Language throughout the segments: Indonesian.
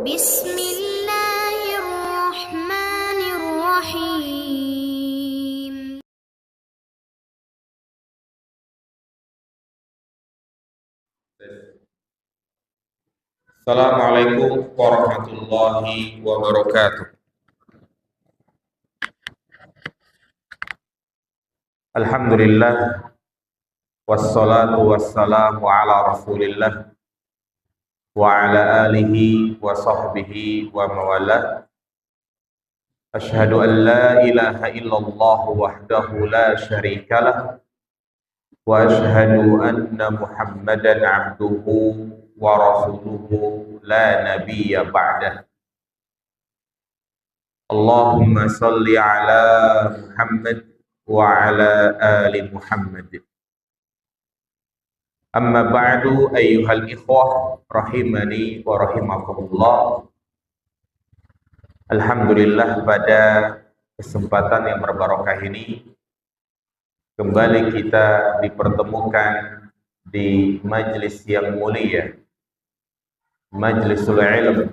Bismillahirrahmanirrahim. Assalamualaikum warahmatullahi wabarakatuh. Alhamdulillah, wassalatu wassalamu ala rasulillah wa ala alihi wa sahbihi wa mawalah. Ashhadu an la ilaha illallah wahdahu la syarikalah wa ashhadu anna muhammadan abduhu wa rasuluhu la nabiyya ba'dah. Allahumma salli ala Muhammad wa ala ali Muhammad. Amma ba'du, ayyuhal ikhwah rahimani wa rahimakumullah. Alhamdulillah, pada kesempatan yang berbarokah ini kembali kita dipertemukan di majlis yang mulia, Majlisul Ilm,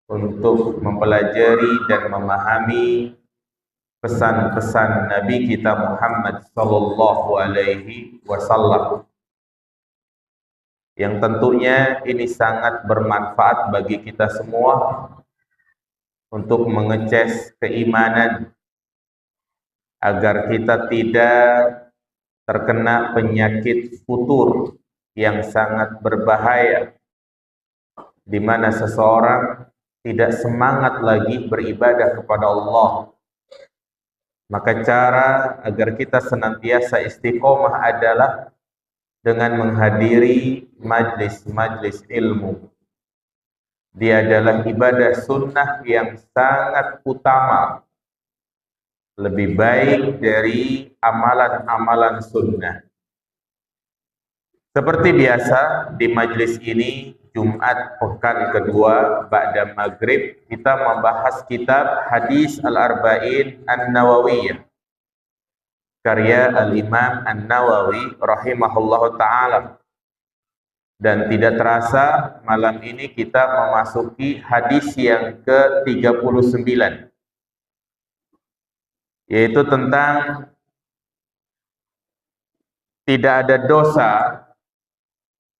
untuk mempelajari dan memahami pesan-pesan Nabi kita Muhammad sallallahu alaihi wasallam, yang tentunya ini sangat bermanfaat bagi kita semua untuk mengecas keimanan agar kita tidak terkena penyakit futur yang sangat berbahaya, di mana seseorang tidak semangat lagi beribadah kepada Allah. Maka cara agar kita senantiasa istiqomah adalah dengan menghadiri majlis-majlis ilmu. Dia adalah ibadah sunnah yang sangat utama, lebih baik dari amalan-amalan sunnah. Seperti biasa di majlis ini, Jumat pekan kedua ba'da maghrib, kita membahas kitab Hadis Al-Arba'in An-Nawawiyah, karya Al-Imam An-Nawawi rahimahullahu ta'ala. Dan tidak terasa malam ini kita memasuki hadis yang ke-39, yaitu tentang tidak ada dosa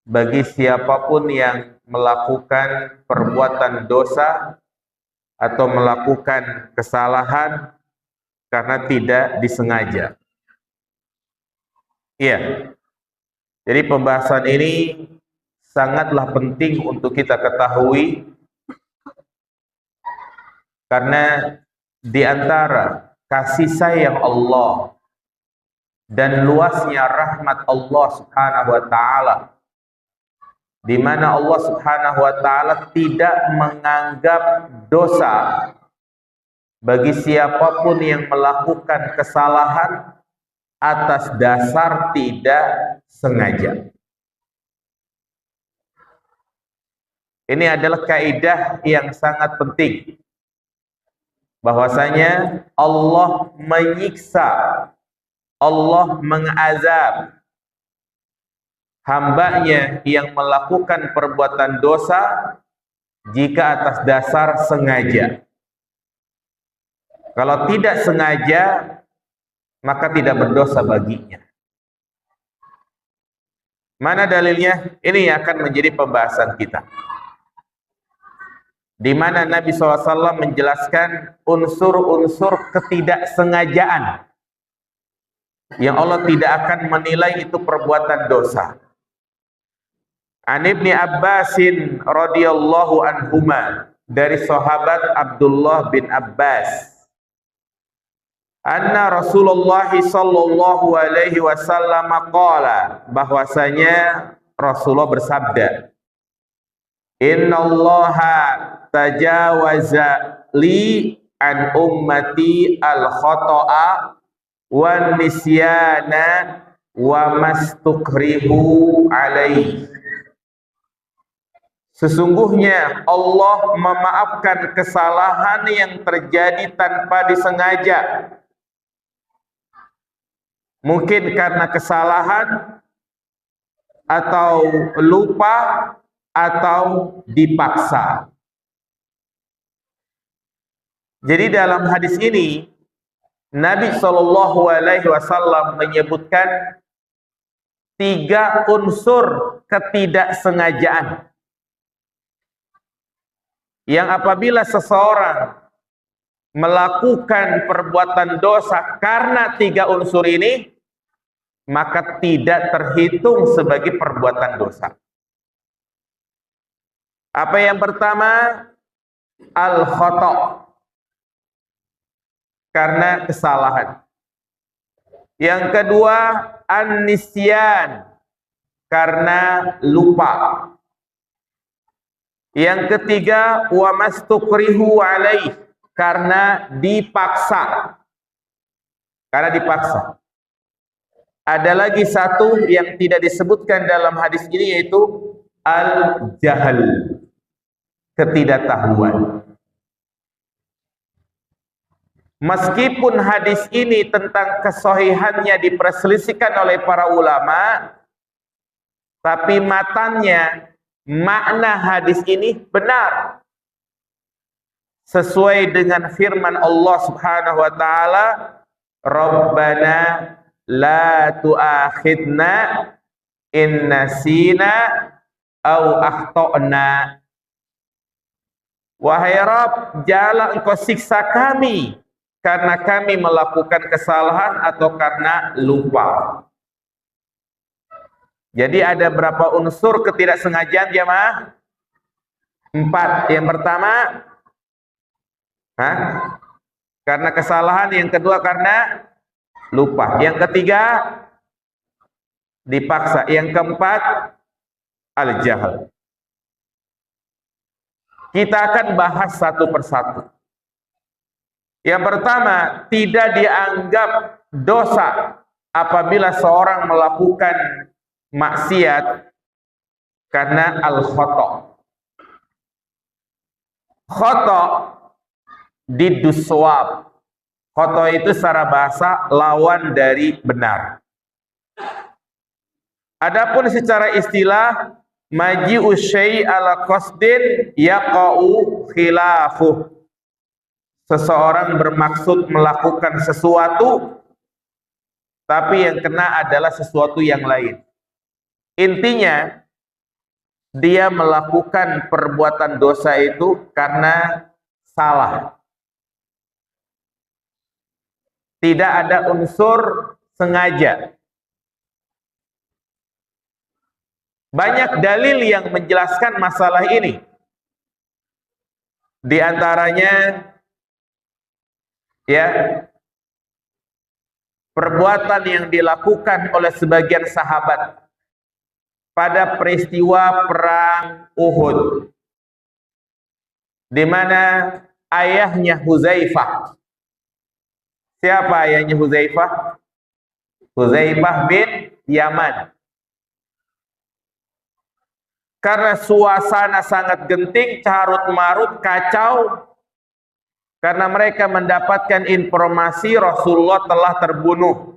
bagi siapapun yang melakukan perbuatan dosa atau melakukan kesalahan karena tidak disengaja. Iya. Jadi pembahasan ini sangatlah penting untuk kita ketahui, karena di antara kasih sayang Allah dan luasnya rahmat Allah Subhanahu wa taala, di mana Allah Subhanahu wa taala tidak menganggap dosa bagi siapapun yang melakukan kesalahan atas dasar tidak sengaja. Ini adalah kaidah yang sangat penting, bahwasanya Allah menyiksa, Allah mengazab hambanya yang melakukan perbuatan dosa jika atas dasar sengaja. Kalau tidak sengaja, maka tidak berdosa baginya. Mana dalilnya? Ini akan menjadi pembahasan kita, di mana Nabi SAW menjelaskan unsur-unsur ketidaksengajaan yang Allah tidak akan menilai itu perbuatan dosa. An Ibni Abbasin radhiyallahu anhuma, dari sahabat Abdullah bin Abbas, anna Rasulullah sallallahu alaihi wasallam qala, bahwasanya Rasulullah bersabda, innallaha tajawaza li an ummati al khata'a wan nisyana wa mastukrihu alaih. Sesungguhnya Allah memaafkan kesalahan yang terjadi tanpa disengaja, mungkin karena kesalahan atau lupa atau dipaksa. Jadi dalam hadis ini Nabi Shallallahu Alaihi Wasallam menyebutkan 3 unsur ketidaksengajaan yang apabila seseorang melakukan perbuatan dosa karena 3 unsur ini, maka tidak terhitung sebagai perbuatan dosa. Apa yang pertama? Al-khata', karena kesalahan. Yang kedua, an-nisyan, karena lupa. Yang ketiga, wa mastukrihu alaih, karena dipaksa. Karena dipaksa. Ada lagi satu yang tidak disebutkan dalam hadis ini, yaitu al-jahal, ketidaktahuan. Meskipun hadis ini tentang kesohihannya diperselisihkan oleh para ulama, tapi matanya, makna hadis ini benar. Sesuai dengan firman Allah Subhanahu wa taala, Rabbana la tu'akhidna in nasina au akhtana. Wahai Rabb, janganlah engkau siksa kami karena kami melakukan kesalahan atau karena lupa. Jadi ada berapa unsur ketidaksengajaan, jemaah? 4. Yang pertama, karena kesalahan. Yang kedua, karena lupa. Yang ketiga, dipaksa. Yang keempat, al-jahal. Kita akan bahas satu persatu. Yang pertama, tidak dianggap dosa apabila seorang melakukan maksiat karena al-khata'. Khata' diddus shawab. Khata' itu secara bahasa lawan dari benar. Adapun secara istilah, maji'u syai' ala qasdin yaqa'u khilafuh. Seseorang bermaksud melakukan sesuatu, tapi yang kena adalah sesuatu yang lain. Intinya, dia melakukan perbuatan dosa itu karena salah. Tidak ada unsur sengaja. Banyak dalil yang menjelaskan masalah ini. Di antaranya, perbuatan yang dilakukan oleh sebagian sahabat pada peristiwa perang Uhud, di mana ayahnya Huzaifah. Siapa ayahnya Huzaifah? Huzaifah bin Yaman. Karena suasana sangat genting, carut marut, kacau, karena mereka mendapatkan informasi Rasulullah telah terbunuh.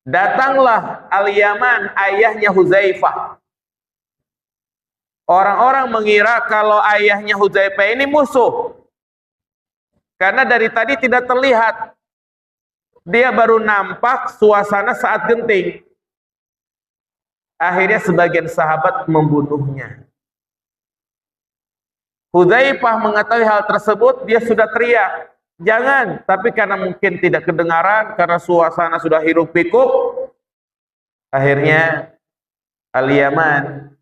Datanglah Al-Yaman, ayahnya Huzaifah. Orang-orang mengira kalau ayahnya Huzaifah ini musuh, karena dari tadi tidak terlihat. Dia baru nampak suasana saat genting. Akhirnya sebagian sahabat membunuhnya. Hudzaifah mengetahui hal tersebut, dia sudah teriak, jangan. Tapi karena mungkin tidak kedengaran, karena suasana sudah hiruk pikuk, akhirnya Al-Yaman,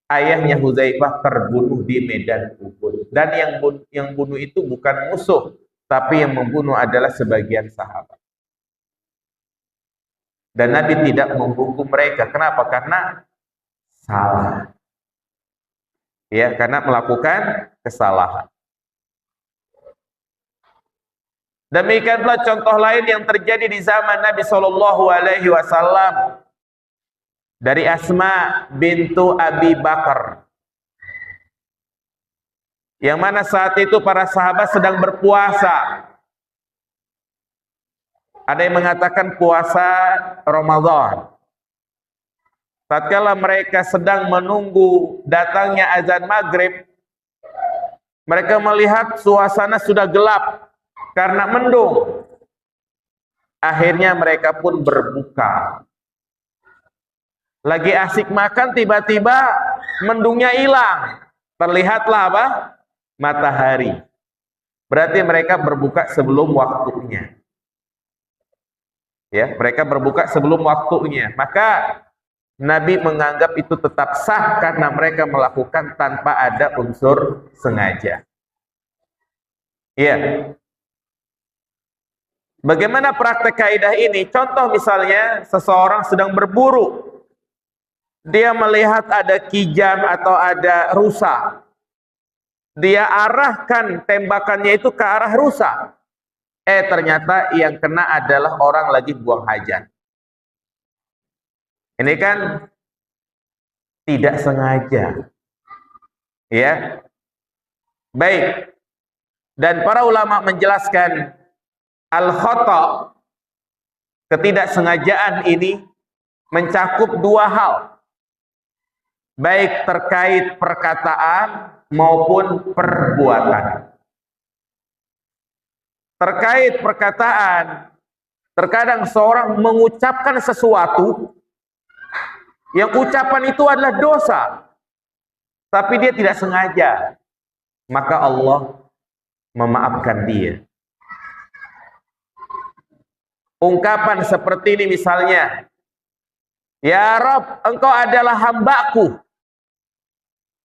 ayahnya Hudzaifah, terbunuh di medan Uhud. Dan yang bunuh itu bukan musuh, tapi yang membunuh adalah sebagian sahabat. Dan Nabi tidak menghukum mereka. Kenapa? Karena salah. Ya, karena melakukan kesalahan. Demikianlah contoh lain yang terjadi di zaman Nabi Shallallahu Alaihi Wasallam dari Asma bintu Abi Bakar, yang mana saat itu para sahabat sedang berpuasa. Ada yang mengatakan puasa Ramadan, tatkala mereka sedang menunggu datangnya azan maghrib, mereka melihat suasana sudah gelap karena mendung. Akhirnya mereka pun berbuka. Lagi asik makan, tiba-tiba mendungnya hilang. Terlihatlah apa? Matahari. Berarti mereka berbuka sebelum waktunya. Ya, mereka berbuka sebelum waktunya. Maka Nabi menganggap itu tetap sah karena mereka melakukan tanpa ada unsur sengaja. Iya. Bagaimana praktek kaidah ini? Contoh misalnya seseorang sedang berburu. Dia melihat ada kijang atau ada rusa. Dia arahkan tembakannya itu ke arah rusa. Ternyata yang kena adalah orang lagi buang hajat. Ini kan tidak sengaja. Ya. Baik. Dan para ulama menjelaskan al-khata', ketidaksengajaan ini mencakup dua hal. Baik terkait perkataan maupun perbuatan. Terkait perkataan, terkadang seorang mengucapkan sesuatu yang ucapan itu adalah dosa, tapi dia tidak sengaja, maka Allah memaafkan dia. Ungkapan seperti ini misalnya, ya Rabb, engkau adalah hambaku.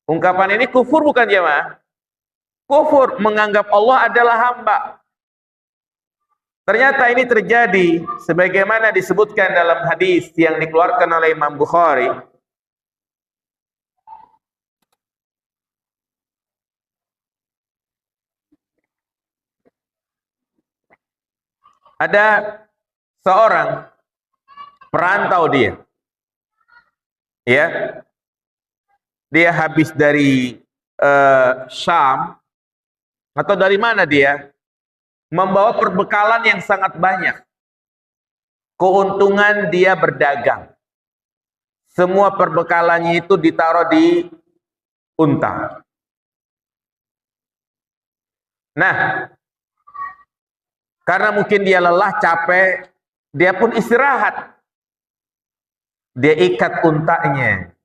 Ungkapan ini kufur bukan jemaah? Kufur, menganggap Allah adalah hamba. Ternyata ini terjadi sebagaimana disebutkan dalam hadis yang dikeluarkan oleh Imam Bukhari. Ada seorang perantau dia. Ya. Dia habis dari Syam atau dari mana dia? Membawa perbekalan yang sangat banyak. Keuntungan dia berdagang. Semua perbekalannya itu ditaruh di unta. Nah, karena mungkin dia lelah, capek, dia pun istirahat. Dia ikat untanya.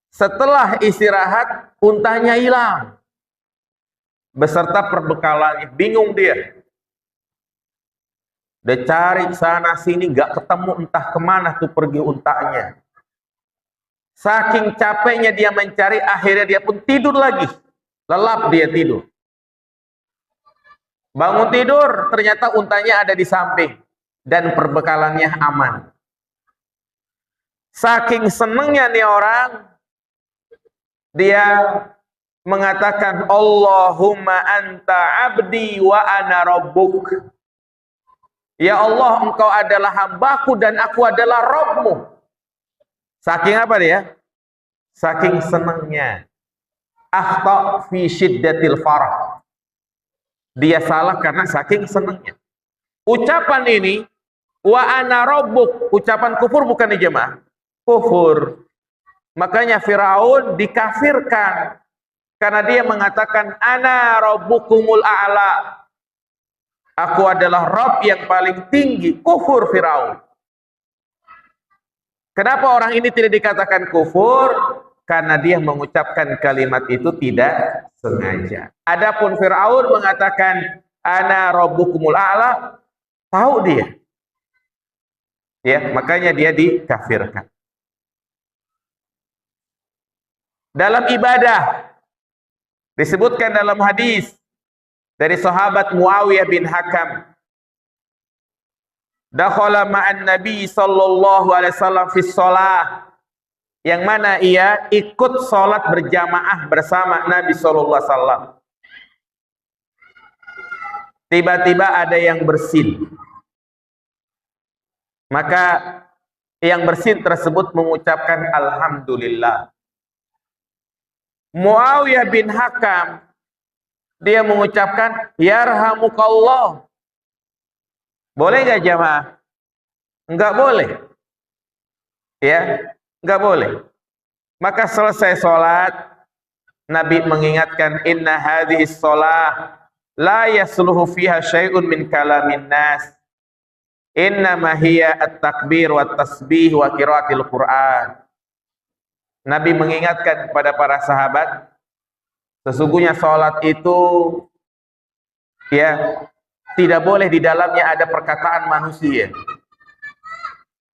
Setelah istirahat, untanya hilang. Beserta perbekalannya, bingung dia. Dia cari sana sini, gak ketemu, entah kemana tuh pergi untanya. Saking capeknya dia mencari, akhirnya dia pun tidur lagi. Lelap dia tidur. Bangun tidur, ternyata untanya ada di samping. Dan perbekalannya aman. Saking senengnya nih orang, dia mengatakan, Allahumma anta abdi wa ana rabbuk. Ya Allah, engkau adalah hambaku dan aku adalah Rabbmu. Saking apa dia? Saking senangnya. Akhta fi syiddatil farah. Dia salah karena saking senangnya. Ucapan ini, wa ana rabbuk, ucapan kufur bukan nih jemaah? Kufur. Makanya Firaun dikafirkan karena dia mengatakan ana rabbukumul a'la. Aku adalah Rabb yang paling tinggi. Kufur Firaun. Kenapa orang ini tidak dikatakan kufur? Karena dia mengucapkan kalimat itu tidak sengaja. Adapun Firaun mengatakan ana rabbukumul a'la, tahu dia. Ya, makanya dia dikafirkan. Dalam ibadah disebutkan dalam hadis dari sahabat Muawiyah bin Hakam, dakhala ma'an Nabi sallallahu alaihi wasallam fi shalah, yang mana ia ikut salat berjamaah bersama Nabi sallallahu alaihi wasallam. Tiba-tiba ada yang bersin. Maka yang bersin tersebut mengucapkan alhamdulillah. Muawiyah bin Hakam, dia mengucapkan yarhamukallah. Boleh nggak jamaah? Enggak boleh. Ya, nggak boleh. Maka selesai sholat, Nabi mengingatkan, inna hadhihi sholah la yasluhu fiha syai'un min kalamin nas. Innama hiya at-takbir wa tasbih wa qiraatil Qur'an. Nabi mengingatkan kepada para sahabat, sesungguhnya sholat itu ya tidak boleh di dalamnya ada perkataan manusia.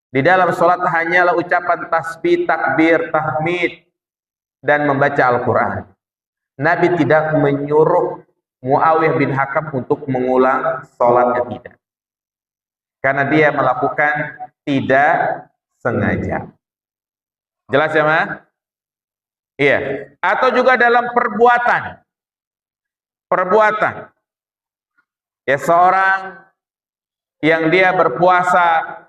Di dalam sholat hanyalah ucapan tasbih, takbir, tahmid, dan membaca Al-Quran. Nabi tidak menyuruh Muawiyah bin Hakam untuk mengulang sholatnya, tidak. Karena dia melakukan tidak sengaja. Jelas ya, Ma? Iya. Atau juga dalam perbuatan. Perbuatan. Ya, seorang yang dia berpuasa,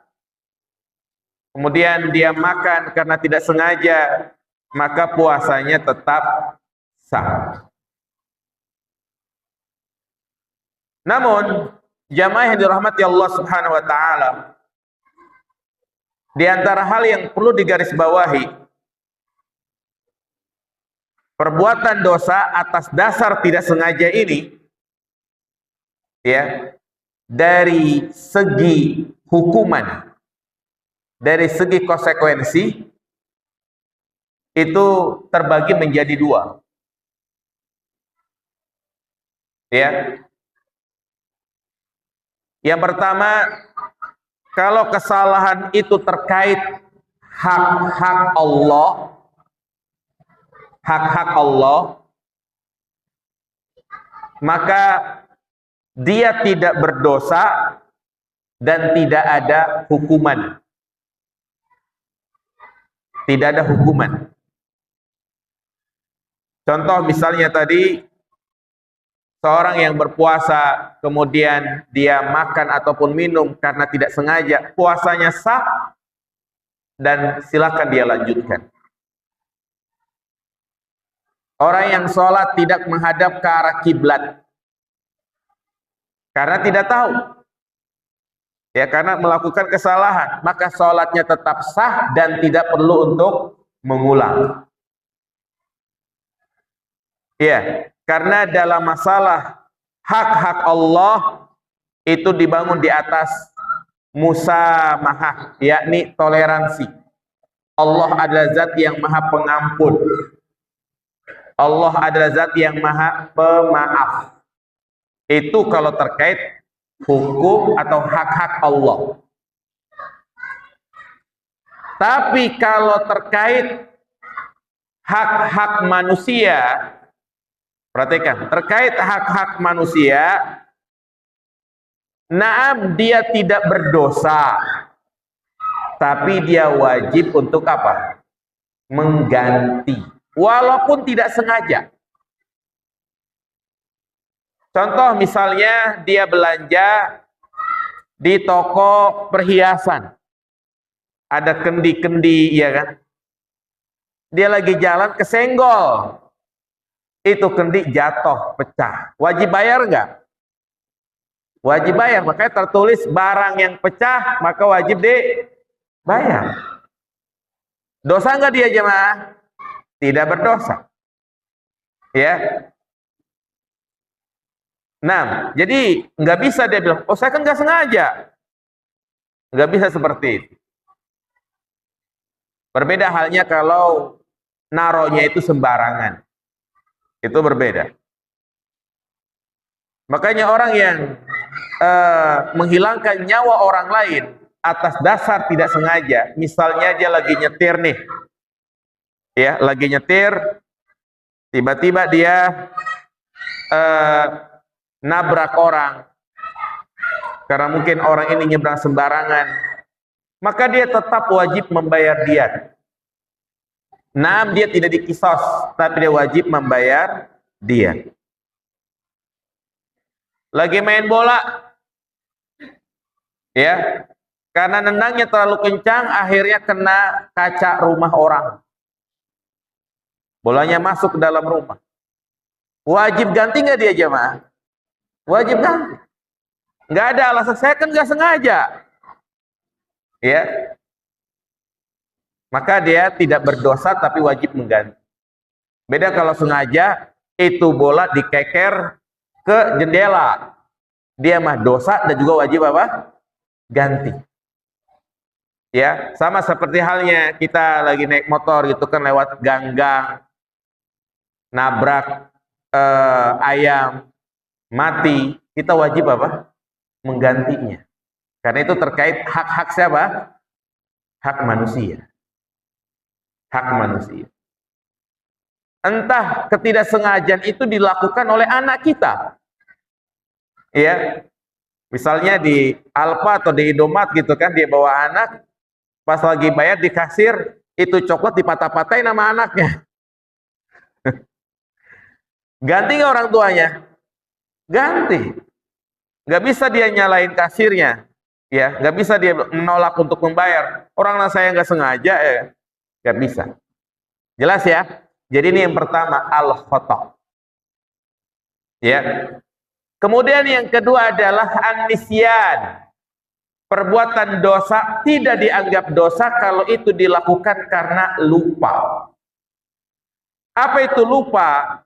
kemudian dia makan karena tidak sengaja, maka puasanya tetap sah. Namun, jamaah yang dirahmati Allah Subhanahu wa taala, di antara hal yang perlu digarisbawahi, perbuatan dosa atas dasar tidak sengaja ini, ya, dari segi hukuman, dari segi konsekuensi, itu terbagi menjadi dua. Ya. Yang pertama, kalau kesalahan itu terkait hak-hak Allah, maka dia tidak berdosa dan tidak ada hukuman. Tidak ada hukuman. Contoh misalnya tadi, seorang yang berpuasa, kemudian dia makan ataupun minum karena tidak sengaja, puasanya sah dan silakan dia lanjutkan. Orang yang sholat tidak menghadap ke arah kiblat karena tidak tahu, ya, karena melakukan kesalahan, maka sholatnya tetap sah dan tidak perlu untuk mengulang. Ya, karena dalam masalah hak-hak Allah itu dibangun di atas musamahah, yakni toleransi. Allah adalah zat yang maha pengampun. Allah adalah zat yang maha pemaaf. Itu kalau terkait hukum atau hak-hak Allah. Tapi kalau terkait hak-hak manusia, perhatikan, terkait hak-hak manusia, naam dia tidak berdosa, tapi dia wajib untuk apa? Mengganti, walaupun tidak sengaja. Contoh misalnya dia belanja di toko perhiasan, ada kendi-kendi, ya kan? Dia lagi jalan kesenggol, itu kendi jatuh, pecah. Wajib bayar nggak? Wajib bayar, makanya tertulis barang yang pecah, maka wajib dibayar. Dosa nggak dia jemaah? Tidak berdosa. Ya. Nah, jadi nggak bisa dia bilang, oh saya kan nggak sengaja. Nggak bisa seperti itu. Berbeda halnya kalau naronya itu sembarangan. Itu berbeda. Makanya orang yang menghilangkan nyawa orang lain atas dasar tidak sengaja, misalnya dia lagi nyetir nih, ya, lagi nyetir, tiba-tiba dia nabrak orang, karena mungkin orang ini nyebrang sembarangan, maka dia tetap wajib membayar diat. Nah, dia tidak dikisos, tapi dia wajib membayar diat. Lagi main bola, ya, karena nendangnya terlalu kencang, akhirnya kena kaca rumah orang, bolanya masuk ke dalam rumah. Wajib ganti nggak dia jemaah? Wajib ganti. Nggak ada alasan, saya kan nggak sengaja, ya. maka dia tidak berdosa tapi wajib mengganti. Beda kalau sengaja itu bola dikeker ke jendela, dia mah dosa dan juga wajib apa? Ganti. Ya, sama seperti halnya kita lagi naik motor gitu kan, lewat ganggang, nabrak ayam mati, kita wajib apa? Menggantinya. Karena itu terkait hak-hak siapa? Hak manusia. Hak manusia. Entah ketidaksengajaan itu dilakukan oleh anak kita. Ya. Misalnya di Alfa atau di Indomaret gitu kan, dia bawa anak, pas lagi bayar di kasir, itu coklat dipatah-patahin sama anaknya. Ganti nggak orang tuanya? Ganti. Nggak bisa dia nyalain kasirnya, ya, nggak bisa dia menolak untuk membayar. Orang saya nggak sengaja, ya, nggak bisa. Jelas ya? Jadi ini yang pertama, al-khata'. Ya. Kemudian yang kedua adalah an-nisyan. Perbuatan dosa tidak dianggap dosa kalau itu dilakukan karena lupa. Apa itu lupa?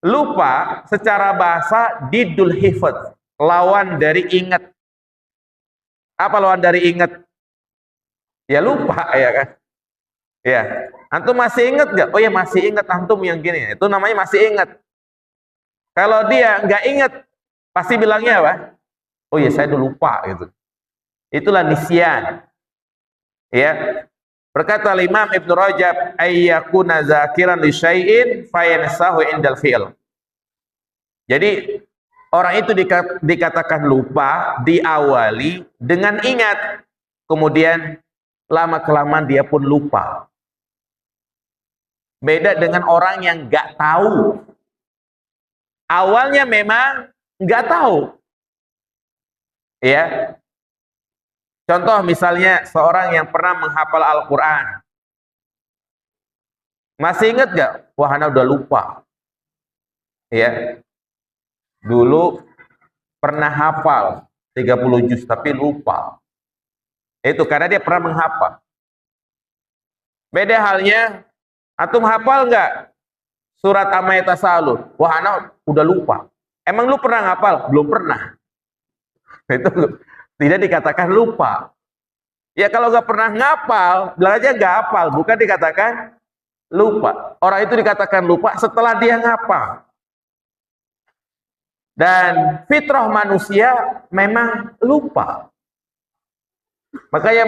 Lupa secara bahasa didul hifdz, lawan dari ingat. Apa lawan dari ingat? Ya lupa, ya kan? Ya, antum masih ingat nggak? Oh ya masih ingat antum yang gini. Itu namanya masih ingat. Kalau dia nggak ingat, pasti bilangnya apa? Oh ya saya dulu lupa gitu. Itulah nisyan. Ya. Berkata Imam Ibnu Rajab, ayyakuna zakiran li syai'in fayansahu indal fi'l. Jadi orang itu dikatakan lupa diawali dengan ingat, kemudian lama-kelamaan dia pun lupa. Beda dengan orang yang nggak tahu. Awalnya memang nggak tahu. Ya. Contoh misalnya seorang yang pernah menghafal Al-Quran. Masih ingat nggak? Wah, ana udah lupa. Ya. Dulu pernah hafal 30 juz tapi lupa. Itu karena dia pernah menghafal. Beda halnya, antum hafal nggak surat Amma Yatasalun? Wah, ana udah lupa. Emang lu pernah hafal? Belum pernah. Itu tidak dikatakan lupa. Ya kalau nggak pernah ngapal, bilang aja nggak hafal, bukan dikatakan lupa. Orang itu dikatakan lupa setelah dia ngapal. Dan fitrah manusia memang lupa. Makanya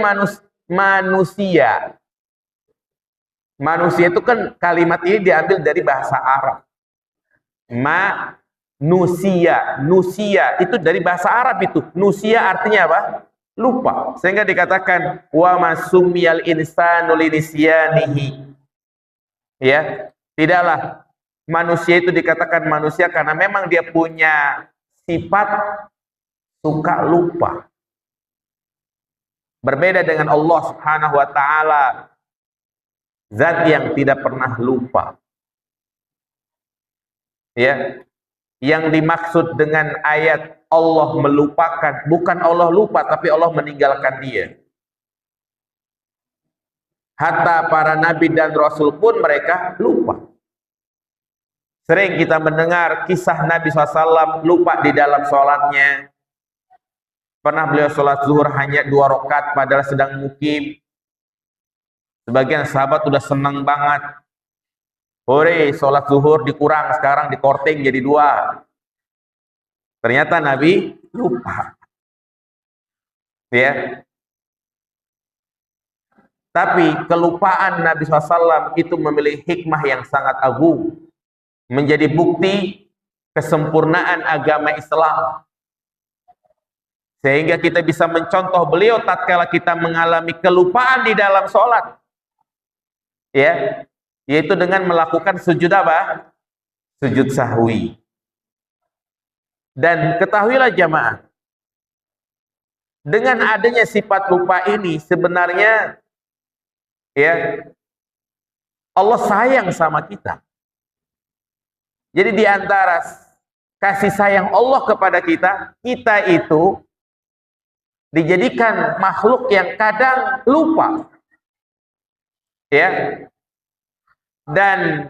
manusia itu kan kalimat ini diambil dari bahasa Arab. Nusia itu dari bahasa Arab itu. Nusia artinya apa? Lupa. Sehingga dikatakan wa masumiyal insanu linisyanihi. Ya, tidaklah manusia itu dikatakan manusia karena memang dia punya sifat suka lupa. Berbeda dengan Allah Subhanahu wa taala, zat yang tidak pernah lupa. Ya. Yang dimaksud dengan ayat Allah melupakan, bukan Allah lupa, tapi Allah meninggalkan dia. Hatta para nabi dan rasul pun mereka lupa. Sering kita mendengar kisah Nabi SAW lupa di dalam sholatnya. Pernah beliau sholat zuhur hanya 2 rakaat padahal sedang mukim. Sebagian sahabat sudah senang banget. Hore, sholat zuhur dikurang, sekarang dikorting jadi 2. Ternyata Nabi lupa. Ya. Tapi kelupaan Nabi SAW itu memiliki hikmah yang sangat agung. Menjadi bukti kesempurnaan agama Islam. Sehingga kita bisa mencontoh beliau tatkala kita mengalami kelupaan di dalam sholat. Ya. Yaitu dengan melakukan sujud apa? Sujud sahwi. Dan ketahuilah jamaah, dengan adanya sifat lupa ini sebenarnya ya Allah sayang sama kita. Jadi di antara kasih sayang Allah kepada kita, kita itu dijadikan makhluk yang kadang lupa. Ya. Dan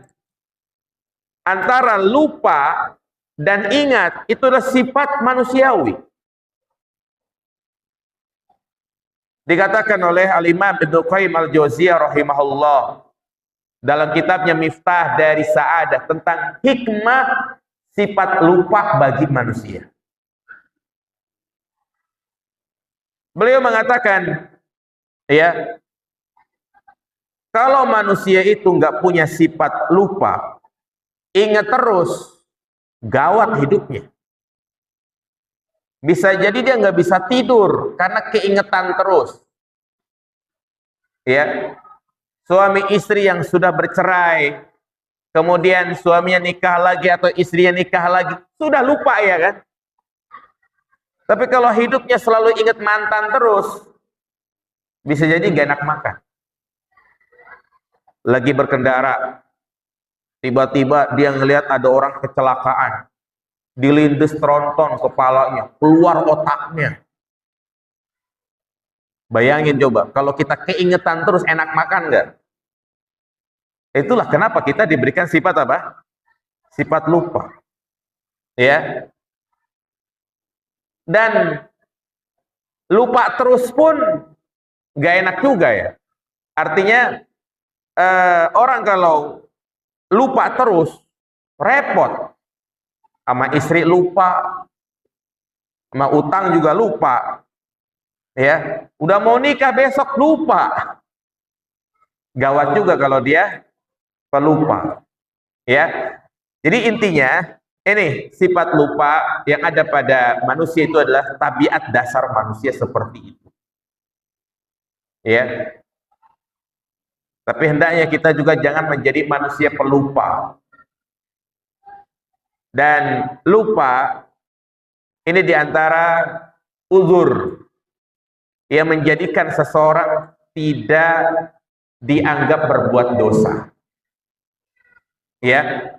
antara lupa dan ingat itu adalah sifat manusiawi. Dikatakan oleh Al-Imam Ibnu Qayyim Al-Jauziyah rahimahullah dalam kitabnya Miftah dari Sa'adah tentang hikmah sifat lupa bagi manusia. Beliau mengatakan, ya, kalau manusia itu nggak punya sifat lupa, ingat terus, gawat hidupnya. Bisa jadi dia nggak bisa tidur karena keingetan terus. Ya, suami istri yang sudah bercerai, kemudian suaminya nikah lagi atau istrinya nikah lagi, sudah lupa ya kan? Tapi kalau hidupnya selalu ingat mantan terus, bisa jadi nggak enak makan. Lagi berkendara, tiba-tiba dia ngelihat ada orang kecelakaan, dilindes tronton kepalanya, keluar otaknya. Bayangin coba, kalau kita keingetan terus enak makan nggak? Itulah kenapa kita diberikan sifat apa? Sifat lupa. Ya. Dan lupa terus pun nggak enak juga ya. Artinya orang kalau lupa terus repot. Sama istri lupa, sama utang juga lupa. Ya, udah mau nikah besok lupa. Gawat juga kalau dia pelupa. Ya. Jadi intinya ini sifat lupa yang ada pada manusia itu adalah tabiat dasar manusia seperti itu. Ya. Tapi hendaknya kita juga jangan menjadi manusia pelupa. Dan lupa ini diantara uzur yang menjadikan seseorang tidak dianggap berbuat dosa. Ya.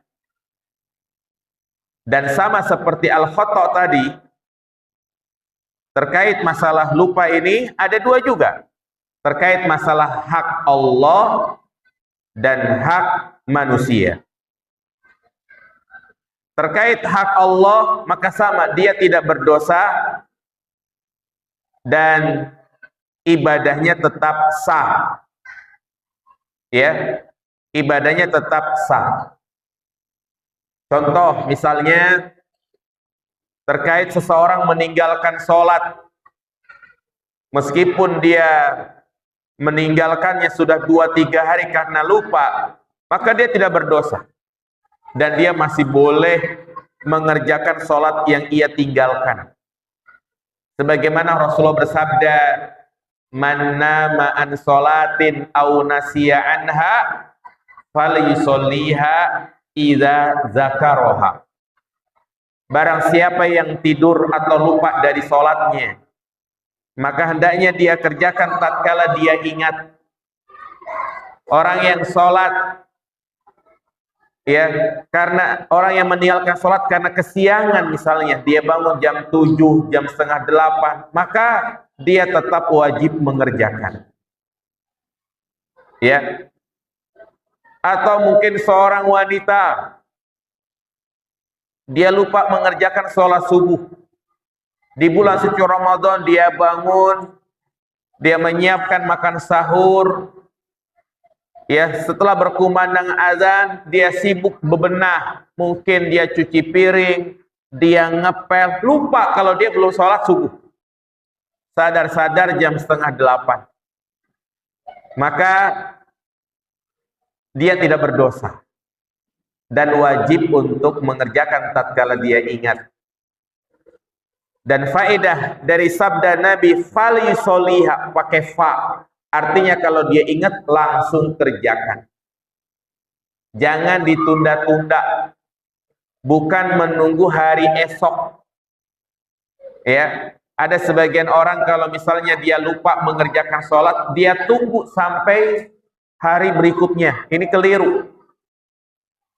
Dan sama seperti al-khata' tadi, terkait masalah lupa ini ada dua juga. Terkait masalah hak Allah dan hak manusia. Terkait hak Allah, maka sama, dia tidak berdosa dan ibadahnya tetap sah. Ya, ibadahnya tetap sah. Contoh misalnya terkait seseorang meninggalkan sholat, meskipun dia meninggalkannya sudah 2-3 hari karena lupa, maka dia tidak berdosa. Dan dia masih boleh mengerjakan sholat yang ia tinggalkan. Sebagaimana Rasulullah bersabda, "Man nama an sholatin aw nasiya anha falyusolliha idza zakaroha." Barang siapa yang tidur atau lupa dari sholatnya, maka hendaknya dia kerjakan tatkala dia ingat. Orang yang sholat, ya, karena orang yang meninggalkan sholat karena kesiangan misalnya, dia bangun jam 7, jam setengah 8, maka dia tetap wajib mengerjakan. Ya. Atau mungkin seorang wanita, dia lupa mengerjakan sholat subuh. Di bulan suci Ramadan dia bangun, dia menyiapkan makan sahur. Ya, setelah berkumandang azan, dia sibuk bebenah. Mungkin dia cuci piring, dia ngepel, lupa kalau dia belum sholat subuh. Sadar-sadar jam setengah 8. Maka dia tidak berdosa. Dan wajib untuk mengerjakan tatkala dia ingat. Dan faedah dari sabda Nabi, "Falyusolliha", pakai fa. Artinya kalau dia ingat langsung kerjakan. Jangan ditunda-tunda. Bukan menunggu hari esok. Ya, ada sebagian orang kalau misalnya dia lupa mengerjakan sholat, dia tunggu sampai hari berikutnya. Ini keliru.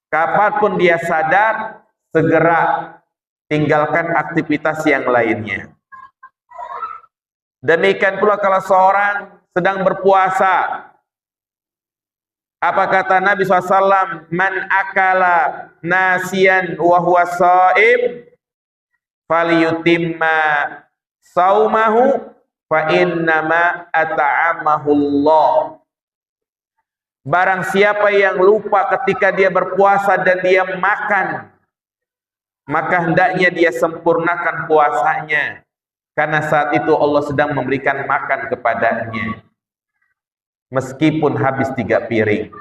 Kapanpun dia sadar, segera tinggalkan aktivitas yang lainnya. Demikian pula kalau seorang sedang berpuasa, Apa kata Nabi SAW? Man akala nasiyan wa huwa shaim falyutimma saumahu fa innama at'amahu Allah. Barang siapa yang lupa ketika dia berpuasa dan dia makan, maka hendaknya dia sempurnakan puasanya, karena saat itu Allah sedang memberikan makan kepadanya. Meskipun habis 3 piring,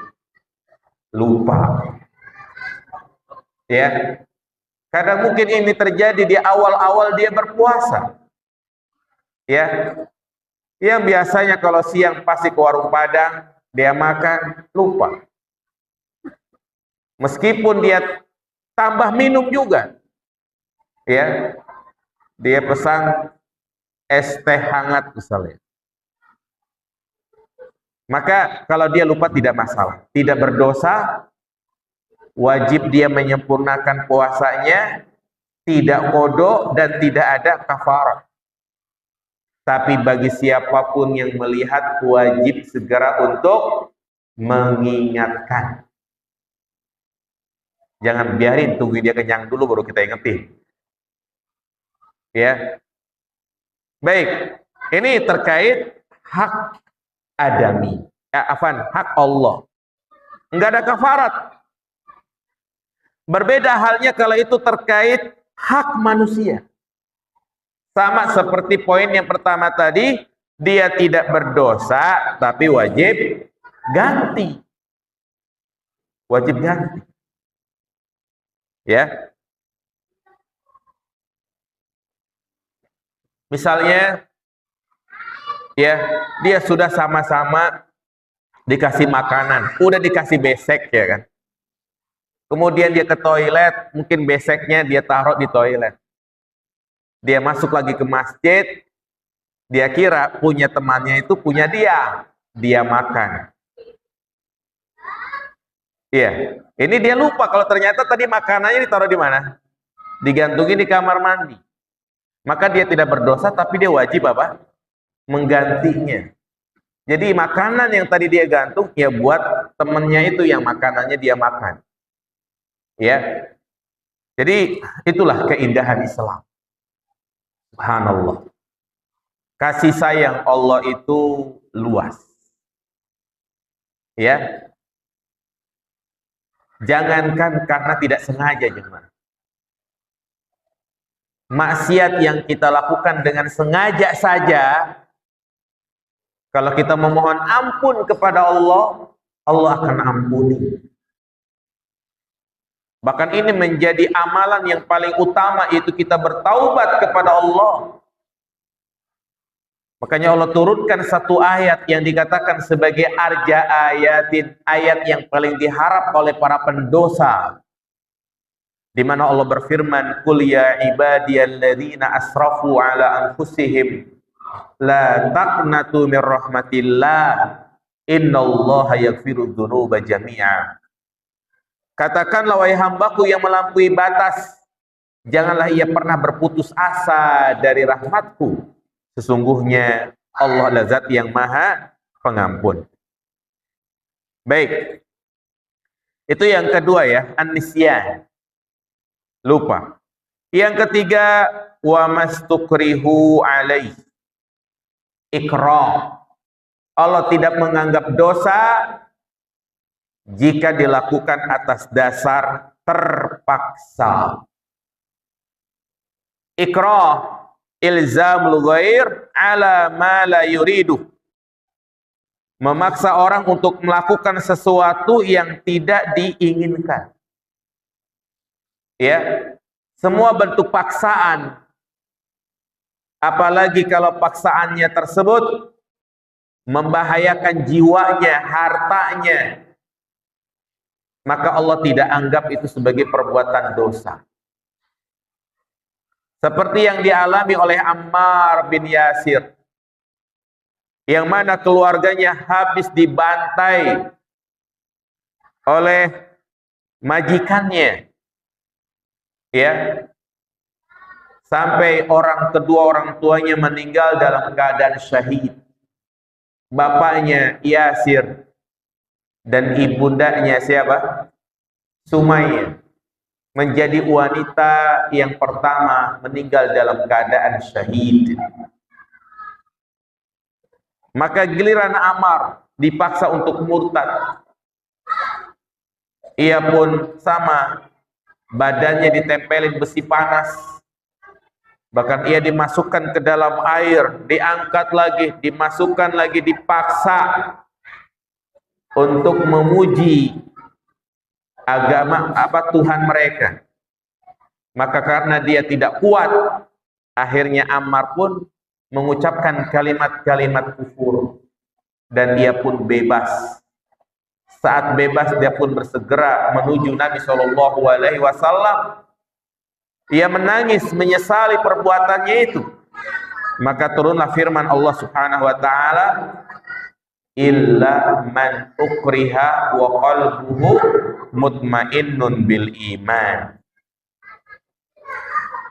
lupa. Ya, kadang mungkin ini terjadi di awal-awal dia berpuasa. Ya, yang biasanya kalau siang pasti ke warung Padang, dia makan, lupa. Meskipun dia tambah minum juga. Ya, dia pesan es teh hangat misalnya. Maka kalau dia lupa tidak masalah, tidak berdosa, wajib dia menyempurnakan puasanya, tidak qada dan tidak ada kafarah. Tapi bagi siapapun yang melihat, wajib segera untuk mengingatkan. Jangan biarin tunggu dia kenyang dulu baru kita ingetin. Ya. Baik, ini terkait hak adami, hak Allah. Enggak ada kafarat. Berbeda halnya kalau itu terkait hak manusia. Sama seperti poin yang pertama tadi, dia tidak berdosa tapi wajib ganti. Wajib ganti. Ya. Misalnya ya, dia sudah sama-sama dikasih makanan, udah dikasih besek ya kan. Kemudian dia ke toilet, mungkin beseknya dia taruh di toilet. Dia masuk lagi ke masjid, dia kira punya temannya itu punya dia makan. Iya, ini dia lupa kalau ternyata tadi makanannya ditaruh di mana? Digantungin di kamar mandi. Maka dia tidak berdosa tapi dia wajib apa? Menggantinya. Jadi makanan yang tadi dia gantung ya buat temennya itu yang makanannya dia makan. Ya. Jadi itulah keindahan Islam. Subhanallah. Kasih sayang Allah itu luas. Ya. Jangankan karena tidak sengaja jemaah. Maksiat yang kita lakukan dengan sengaja saja, kalau kita memohon ampun kepada Allah, Allah akan ampuni. Bahkan ini menjadi amalan yang paling utama, yaitu kita bertaubat kepada Allah. Makanya Allah turunkan satu ayat yang dikatakan sebagai arja ayatin, ayat yang paling diharap oleh para pendosa. Di mana Allah berfirman, "Qul ya ibadiyalladzina asrafu ala anfusihim la taqnatu mir rahmatillah innallaha yaghfiru dzunuba jami'a." Katakanlah wahai hambaku yang melampaui batas, janganlah ia pernah berputus asa dari rahmatku. Sesungguhnya Allah adalah zat yang maha pengampun. Baik. Itu yang kedua ya, an-nisyan. Lupa. Yang ketiga, wa mastukrihu alaih. Ikrah. Allah tidak menganggap dosa jika dilakukan atas dasar terpaksa. Ikrah, ilzamul ghair ala ma la yuridu. Memaksa orang untuk melakukan sesuatu yang tidak diinginkan. Ya, semua bentuk paksaan, apalagi kalau paksaannya tersebut membahayakan jiwanya, hartanya, maka Allah tidak anggap itu sebagai perbuatan dosa. Seperti yang dialami oleh Ammar bin Yasir, yang mana keluarganya habis dibantai oleh majikannya. Ya, sampai kedua orang tuanya meninggal dalam keadaan syahid. Bapaknya Yasir dan ibundanya siapa? Sumayyah, menjadi wanita yang pertama meninggal dalam keadaan syahid. Maka giliran Ammar dipaksa untuk murtad. Ia pun sama, badannya ditempelin besi panas, bahkan ia dimasukkan ke dalam air, diangkat lagi, dimasukkan lagi, dipaksa untuk memuji agama Tuhan mereka. Maka karena dia tidak kuat, akhirnya Ammar pun mengucapkan kalimat-kalimat kufur dan ia pun bebas. Saat bebas dia pun bersegera menuju Nabi SAW. Ia menangis menyesali perbuatannya itu. Maka turunlah firman Allah Subhanahu wa taala, illa man ukriha wa qalbuhu mutmainnun bil iman.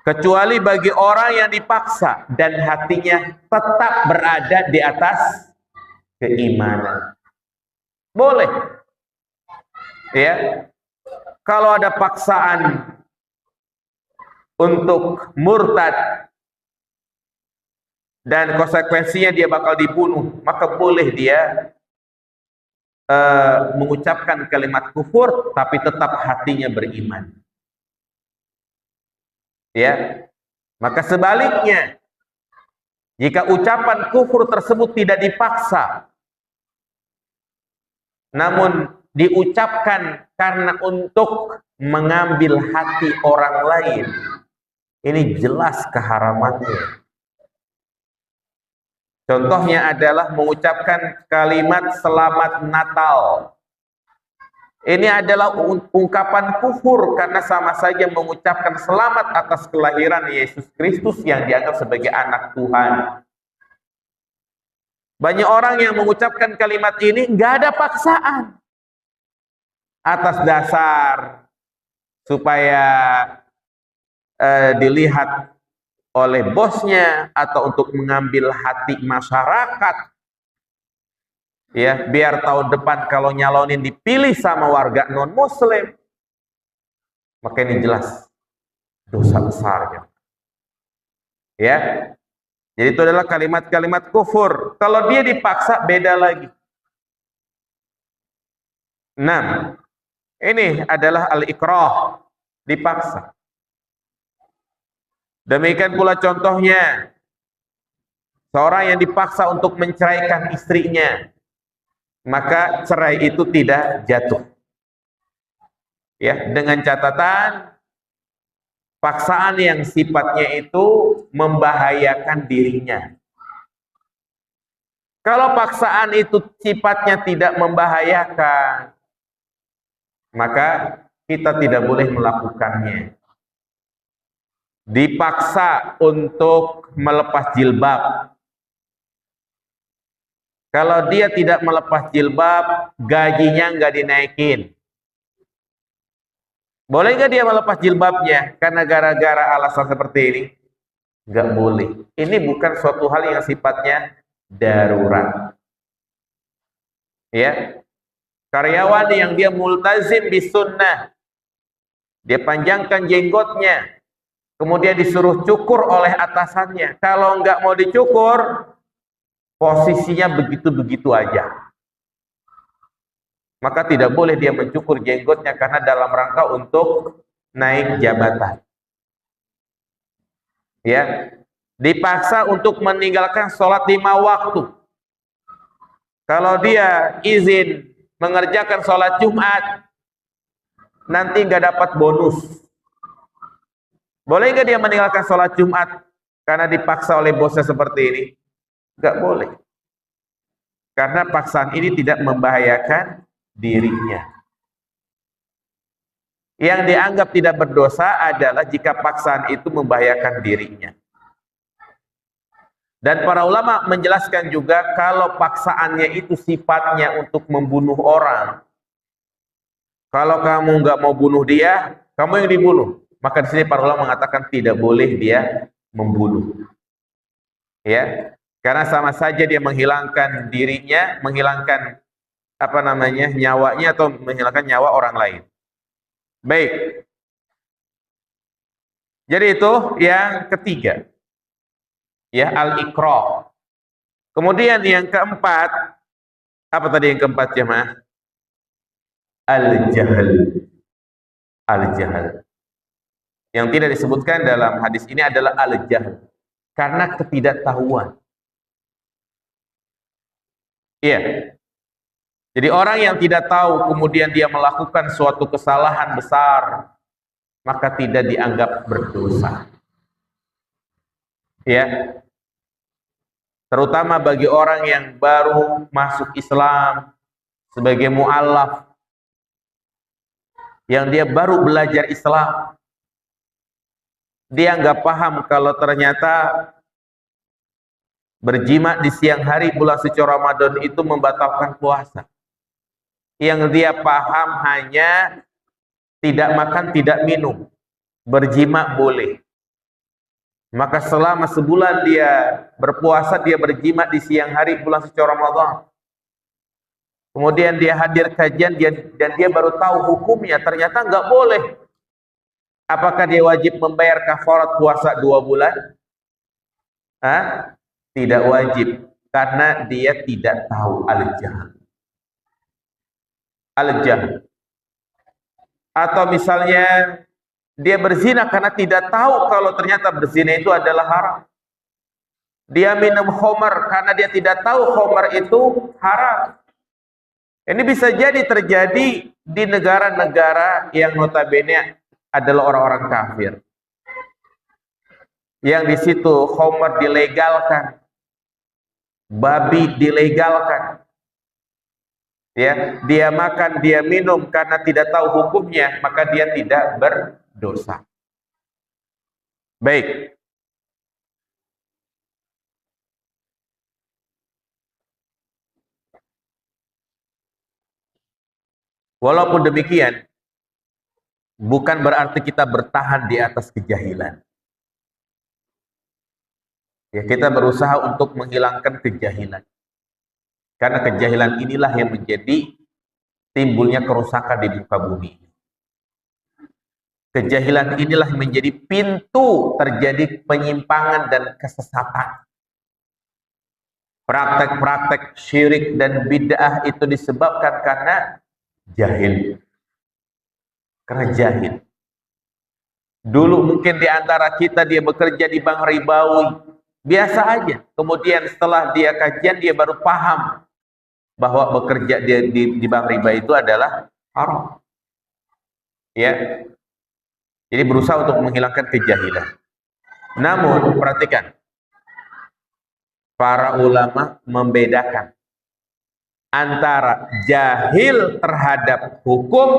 Kecuali bagi orang yang dipaksa dan hatinya tetap berada di atas keimanan. Boleh. Ya. Kalau ada paksaan untuk murtad dan konsekuensinya dia bakal dibunuh, maka boleh dia mengucapkan kalimat kufur tapi tetap hatinya beriman. Ya. Maka sebaliknya, jika ucapan kufur tersebut tidak dipaksa, namun diucapkan karena untuk mengambil hati orang lain, ini jelas keharamannya. Contohnya adalah mengucapkan kalimat selamat Natal. Ini adalah ungkapan kufur karena sama saja mengucapkan selamat atas kelahiran Yesus Kristus yang dianggap sebagai anak Tuhan. Banyak orang yang mengucapkan kalimat ini nggak ada paksaan, atas dasar supaya dilihat oleh bosnya atau untuk mengambil hati masyarakat. Ya, biar tahun depan kalau nyalonin dipilih sama warga non-muslim. Maka ini jelas dosa besarnya. Ya. Jadi itu adalah kalimat-kalimat kufur. Kalau dia dipaksa beda lagi. 6. Ini adalah al-ikrah, dipaksa. Demikian pula contohnya seorang yang dipaksa untuk menceraikan istrinya, maka cerai itu tidak jatuh. Ya, dengan catatan paksaan yang sifatnya itu membahayakan dirinya. Kalau paksaan itu sifatnya tidak membahayakan, maka kita tidak boleh melakukannya. Dipaksa untuk melepas jilbab. Kalau dia tidak melepas jilbab, gajinya nggak dinaikin. Boleh nggak dia melepas jilbabnya karena gara-gara alasan seperti ini? Nggak boleh. Ini bukan suatu hal yang sifatnya darurat. Ya, karyawan yang dia multazim bis sunnah, dia panjangkan jenggotnya, kemudian disuruh cukur oleh atasannya. Kalau nggak mau dicukur, posisinya begitu-begitu aja. Maka tidak boleh dia mencukur jenggotnya karena dalam rangka untuk naik jabatan. Ya, dipaksa untuk meninggalkan sholat 5 waktu. Kalau dia izin mengerjakan sholat Jumat, nanti nggak dapat bonus. Boleh nggak dia meninggalkan sholat Jumat karena dipaksa oleh bosnya seperti ini? Nggak boleh. Karena paksaan ini tidak membahayakan dirinya. Yang dianggap tidak berdosa adalah jika paksaan itu membahayakan dirinya. Dan para ulama menjelaskan juga kalau paksaannya itu sifatnya untuk membunuh orang. Kalau kamu nggak mau bunuh dia, kamu yang dibunuh. Maka di sini para ulama mengatakan tidak boleh dia membunuh. Ya, karena sama saja dia menghilangkan dirinya, menghilangkan apa namanya, nyawanya atau menghilangkan nyawa orang lain. Baik. Jadi itu yang ketiga. Ya, al-ikrah. Kemudian yang keempat, apa tadi yang keempat jemaah? Al-jahl. Al-jahl. Yang tidak disebutkan dalam hadis ini adalah al-jahl. Karena ketidaktahuan. Iya. Jadi orang yang tidak tahu kemudian dia melakukan suatu kesalahan besar, maka tidak dianggap berdosa. Ya. Terutama bagi orang yang baru masuk Islam sebagai mu'allaf, yang dia baru belajar Islam, dia nggak paham kalau ternyata berjima di siang hari bulan suci Ramadan itu membatalkan puasa. Yang dia paham hanya tidak makan, tidak minum, berjima boleh. Maka selama sebulan dia berpuasa, dia berjima di siang hari bulan suci Ramadan. Kemudian dia hadir kajian dan dia baru tahu hukumnya, ternyata nggak boleh. Apakah dia wajib membayar kafarat puasa 2 bulan? Hah? Tidak wajib, karena dia tidak tahu al-jahl. Al-jahl. Atau misalnya dia berzina karena tidak tahu kalau ternyata berzina itu adalah haram. Dia minum khamar karena dia tidak tahu khamar itu haram. Ini bisa jadi terjadi di negara-negara yang notabene adalah orang-orang kafir. Yang di situ khamar dilegalkan, babi dilegalkan. Ya, dia makan, dia minum karena tidak tahu hukumnya, maka dia tidak berdosa. Baik. Walaupun demikian, bukan berarti kita bertahan di atas kejahilan. Ya, kita berusaha untuk menghilangkan kejahilan. Karena kejahilan inilah yang menjadi timbulnya kerusakan di muka bumi. Kejahilan inilah yang menjadi pintu terjadi penyimpangan dan kesesatan. Praktek-praktek syirik dan bid'ah itu disebabkan karena jahil. Karena jahil. Dulu mungkin di antara kita dia bekerja di bank ribawi, biasa aja. Kemudian setelah dia kajian dia baru paham bahwa bekerja di bank riba itu adalah haram. Ya. Jadi berusaha untuk menghilangkan kejahilan. Namun perhatikan, para ulama membedakan antara jahil terhadap hukum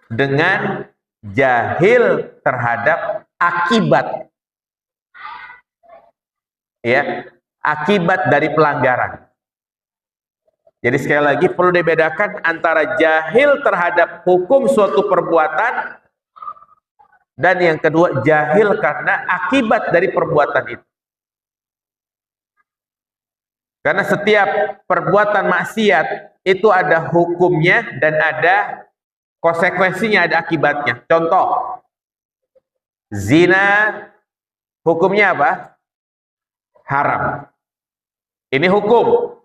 dengan jahil terhadap akibat. Ya, akibat dari pelanggaran. Jadi sekali lagi perlu dibedakan antara jahil terhadap hukum suatu perbuatan dan yang kedua jahil karena akibat dari perbuatan itu. Karena setiap perbuatan maksiat itu ada hukumnya dan ada konsekuensinya, ada akibatnya. Contoh, zina hukumnya apa? Haram. Ini hukum.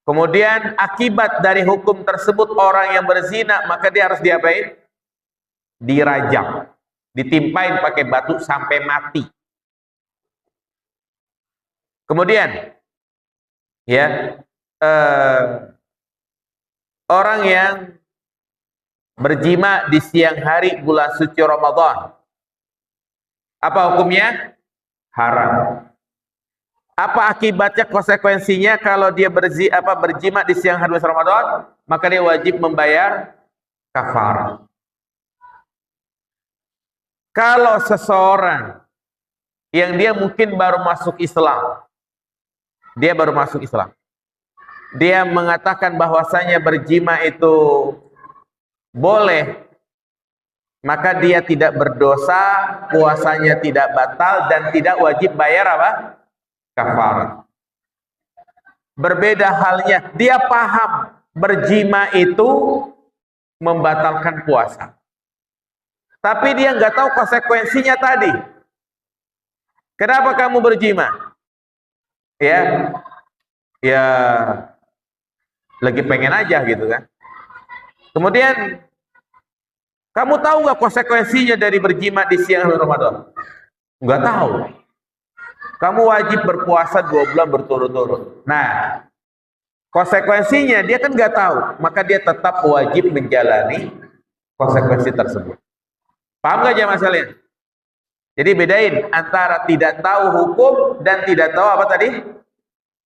Kemudian akibat dari hukum tersebut orang yang berzina maka dia harus diapain? Dirajam, ditimpain pakai batu sampai mati. Kemudian ya orang yang berjima di siang hari bulan suci Ramadan, apa hukumnya? Haram. Apa akibatnya, konsekuensinya kalau dia berjima di siang hari Ramadan? Maka dia wajib membayar kafarah. Kalau seseorang yang dia mungkin baru masuk Islam, dia mengatakan bahwasanya berjima itu boleh, maka dia tidak berdosa, puasanya tidak batal dan tidak wajib bayar apa? Kafarat. Berbeda halnya, dia paham berjima itu membatalkan puasa. Tapi dia nggak tahu konsekuensinya tadi. Kenapa kamu berjima? Ya, ya lagi pengen aja gitu kan. Kemudian kamu tahu nggak konsekuensinya dari berjima di siang Ramadan? Nggak tahu. Kamu wajib berpuasa 2 bulan berturut-turut. Nah, konsekuensinya dia kan nggak tahu, maka dia tetap wajib menjalani konsekuensi tersebut. Paham nggak jemaah sekalian? Jadi bedain antara tidak tahu hukum dan tidak tahu apa tadi?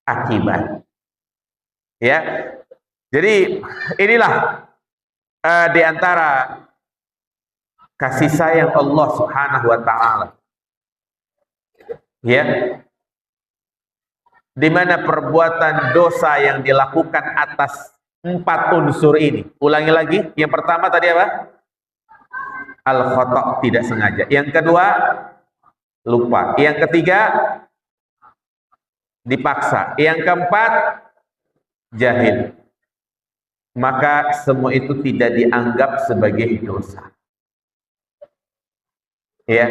Akibat. Ya. Jadi inilah di antara kasih sayang Allah Subhanahu wa taala. Ya. Di mana perbuatan dosa yang dilakukan atas 4 unsur ini. Ulangi lagi, yang pertama tadi apa? Al-khata', tidak sengaja. Yang kedua, lupa. Yang ketiga, dipaksa. Yang keempat, jahil. Maka semua itu tidak dianggap sebagai dosa. Ya.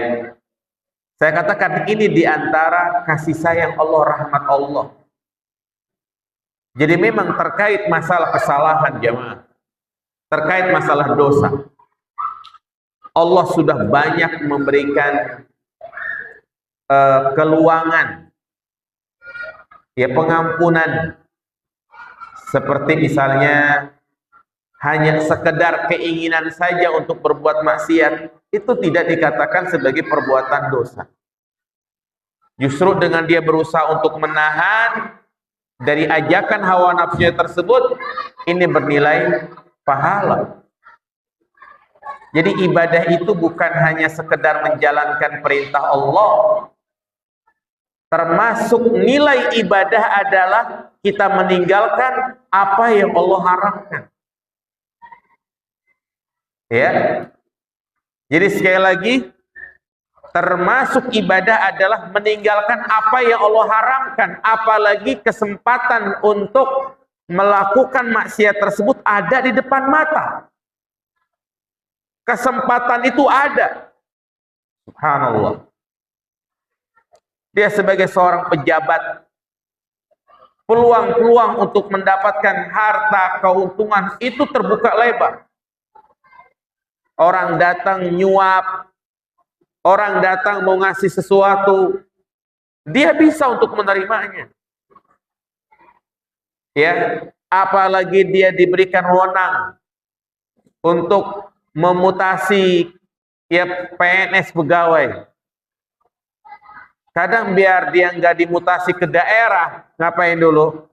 Saya katakan ini diantara kasih sayang Allah, rahmat Allah. Jadi memang terkait masalah kesalahan jemaah, terkait masalah dosa, Allah sudah banyak memberikan keluangan, ya, pengampunan. Seperti misalnya hanya sekedar keinginan saja untuk berbuat maksiat, itu tidak dikatakan sebagai perbuatan dosa. Justru dengan dia berusaha untuk menahan dari ajakan hawa nafsunya tersebut, ini bernilai pahala. Jadi ibadah itu bukan hanya sekedar menjalankan perintah Allah. Termasuk nilai ibadah adalah kita meninggalkan apa yang Allah haramkan. Ya. Jadi sekali lagi, termasuk ibadah adalah meninggalkan apa yang Allah haramkan. Apalagi kesempatan untuk melakukan maksiat tersebut ada di depan mata. Kesempatan itu ada. Subhanallah. Dia sebagai seorang pejabat, peluang-peluang untuk mendapatkan harta, keuntungan itu terbuka lebar. Orang datang nyuap, orang datang mau ngasih sesuatu, dia bisa untuk menerimanya. Ya, apalagi dia diberikan wewenang untuk memutasi, ya, PNS pegawai. Kadang biar dia nggak dimutasi ke daerah, ngapain dulu?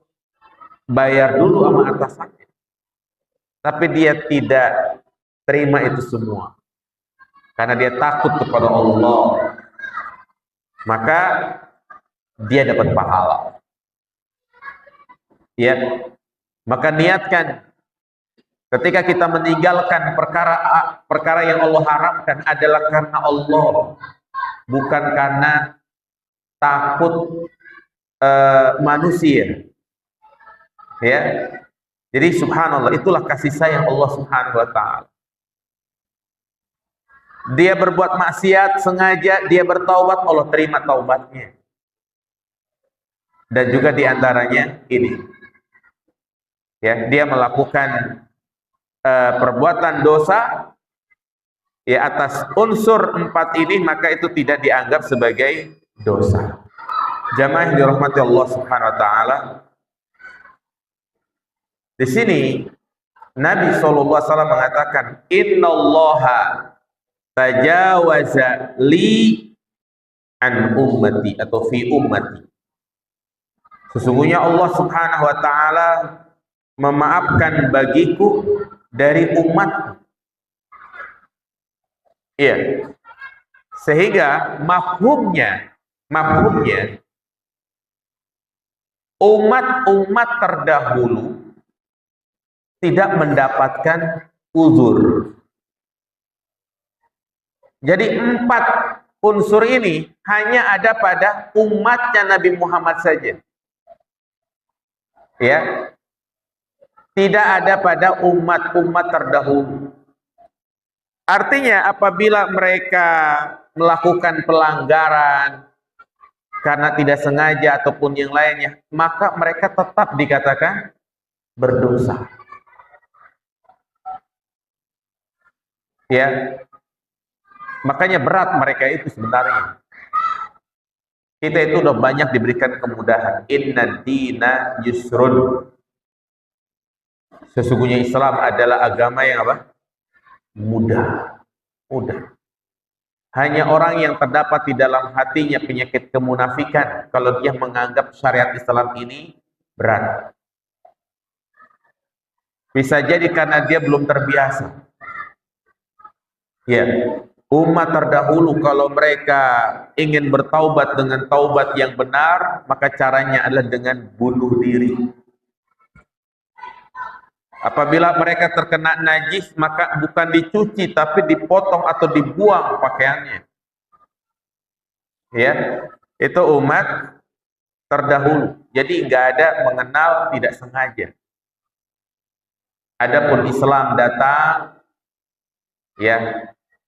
Bayar dulu sama atasannya. Tapi dia tidak terima itu semua. Karena dia takut kepada Allah. Maka dia dapat pahala. Ya. Maka niatkan ketika kita meninggalkan perkara yang Allah haramkan adalah karena Allah, bukan karena takut manusia. Ya. Jadi subhanallah, itulah kasih sayang Allah Subhanahu wa taala. Dia berbuat maksiat sengaja, dia bertaubat, Allah terima taubatnya. Dan juga diantaranya ini, ya, dia melakukan perbuatan dosa, ya, atas unsur 4 ini, maka itu tidak dianggap sebagai dosa. Jamaah yang dirahmati Allah Subhanahu wa taala. Di sini Nabi SAW mengatakan, Innallaha tajawaza li an ummati, atau fi ummati. Sesungguhnya Allah Subhanahu wa taala memaafkan bagiku dari umatku. Iya. Sehingga mafhumnya umat-umat terdahulu tidak mendapatkan uzur. Jadi 4 unsur ini hanya ada pada umatnya Nabi Muhammad saja. Ya, tidak ada pada umat-umat terdahulu. Artinya apabila mereka melakukan pelanggaran karena tidak sengaja ataupun yang lainnya, maka mereka tetap dikatakan berdosa. Ya, makanya berat mereka itu sebenarnya. Kita itu udah banyak diberikan kemudahan. Inna dina yusrun. Sesungguhnya Islam adalah agama yang apa? Mudah. Mudah. Hanya orang yang terdapat di dalam hatinya penyakit kemunafikan kalau dia menganggap syariat Islam ini berat. Bisa jadi karena dia belum terbiasa. Ya, umat terdahulu kalau mereka ingin bertaubat dengan taubat yang benar, maka caranya adalah dengan bunuh diri. Apabila mereka terkena najis, maka bukan dicuci, tapi dipotong atau dibuang pakaiannya. Ya, itu umat terdahulu. Jadi nggak ada mengenal tidak sengaja. Adapun Islam datang, ya,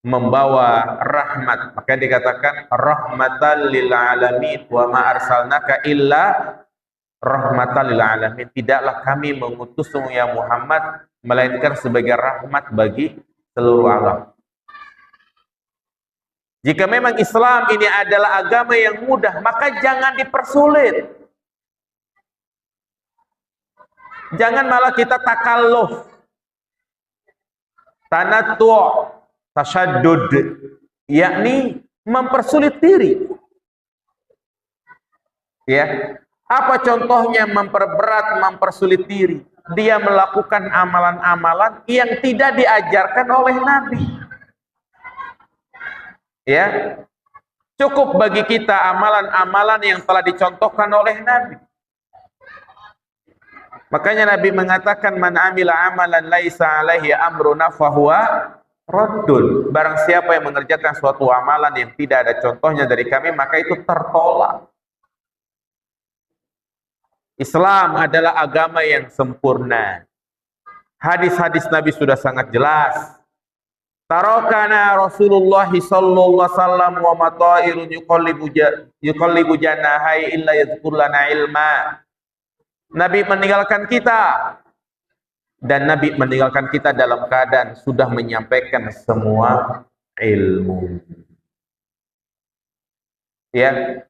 membawa rahmat. Maka dikatakan rahmatan lil alamin wa ma arsalnaka illa rahmatan lil alamin. Tidaklah kami mengutusmu ya Muhammad melainkan sebagai rahmat bagi seluruh alam. Jika memang Islam ini adalah agama yang mudah, maka jangan dipersulit. Jangan malah kita takalluf, tanattu', tasyaddud, yakni mempersulit diri. Ya. Apa contohnya memperberat, mempersulit diri? Dia melakukan amalan-amalan yang tidak diajarkan oleh Nabi. Ya, cukup bagi kita amalan-amalan yang telah dicontohkan oleh Nabi. Makanya Nabi mengatakan man amila amalan laisa alaihi amruna fahuwa raddun. Barang siapa yang mengerjakan suatu amalan yang tidak ada contohnya dari kami, maka itu tertolak. Islam adalah agama yang sempurna. Hadis-hadis Nabi sudah sangat jelas. Tarakana Rasulullah sallallahu alaihi wasallam wa mata'irun yuqallibu janahai illa yadhkur lana ilma. Nabi meninggalkan kita dan Nabi meninggalkan kita dalam keadaan sudah menyampaikan semua ilmu. Ya.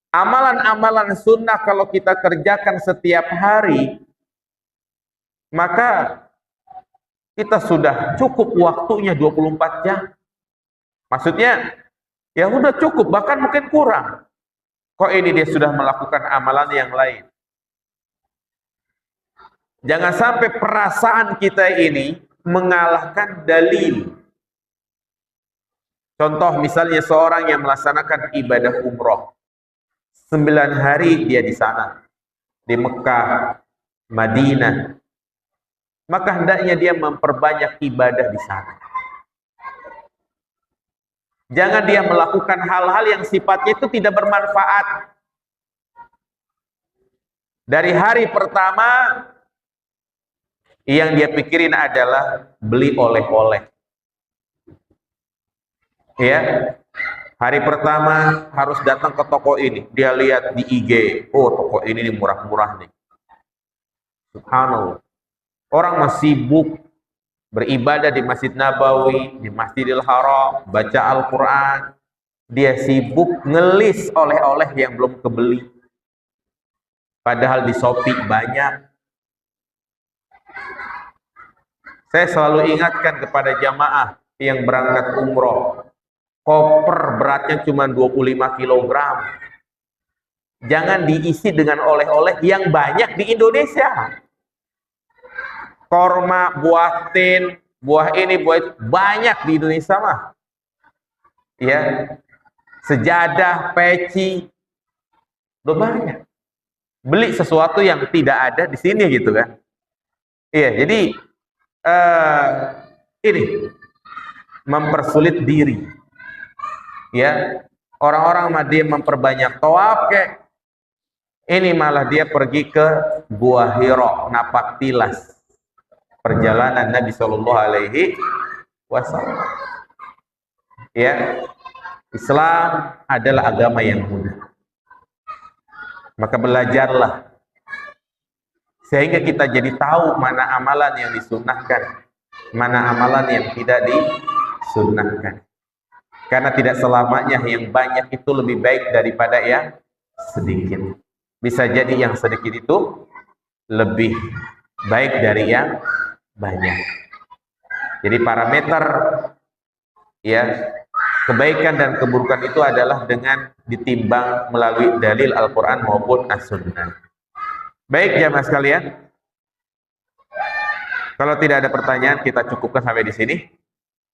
Amalan-amalan sunnah kalau kita kerjakan setiap hari, maka kita sudah cukup waktunya 24 jam. Maksudnya, ya udah cukup, bahkan mungkin kurang. Kok ini dia sudah melakukan amalan yang lain? Jangan sampai perasaan kita ini mengalahkan dalil. Contoh misalnya seorang yang melaksanakan ibadah umroh. 9 hari dia di sana, di Mekah, Madinah. Maka hendaknya dia memperbanyak ibadah di sana. Jangan dia melakukan hal-hal yang sifatnya itu tidak bermanfaat. Dari hari pertama, yang dia pikirin adalah beli oleh-oleh. Ya. Hari pertama harus datang ke toko ini. Dia lihat di IG, oh toko ini murah-murah nih. Subhanallah. Orang masih sibuk beribadah di Masjid Nabawi, di Masjidil Haram, baca Al-Quran. Dia sibuk ngelis oleh-oleh yang belum kebeli. Padahal di Shopee banyak. Saya selalu ingatkan kepada jamaah yang berangkat umroh. Koper beratnya cuma 25 kg. Jangan diisi dengan oleh-oleh yang banyak di Indonesia. Korma, buah tin, buah ini, buah itu, banyak di Indonesia mah. Ya. Sejadah, peci, udah banyak. Beli sesuatu yang tidak ada di sini gitu kan. Iya, jadi ini mempersulit diri. Ya, orang-orang mah dia memperbanyak tawaf kek. Ini malah dia pergi ke Gua Hira, napak tilas perjalanan Nabi Shallallahu Alaihi Wasallam. Ya, Islam adalah agama yang mudah. Maka belajarlah sehingga kita jadi tahu mana amalan yang disunnahkan, mana amalan yang tidak disunnahkan. Karena tidak selamanya yang banyak itu lebih baik daripada yang sedikit. Bisa jadi yang sedikit itu lebih baik dari yang banyak. Jadi parameter ya kebaikan dan keburukan itu adalah dengan ditimbang melalui dalil Al-Quran maupun As-Sunnah. Baik jamaah sekalian, kalau tidak ada pertanyaan kita cukupkan sampai di sini.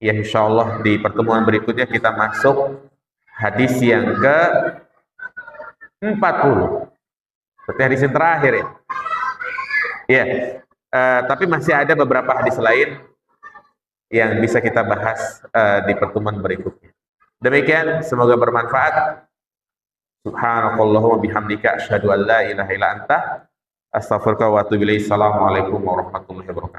Ya insya Allah di pertemuan berikutnya kita masuk hadis yang ke 40. Seperti hadis yang terakhir ya. Ya, tapi masih ada beberapa hadis lain yang bisa kita bahas di pertemuan berikutnya. Demikian, semoga bermanfaat. Subhanakallahumma bihamdika asyhadu an la ilaha illa anta astaghfiruka wa atubu ilaik. Assalamualaikum warahmatullahi wabarakatuh.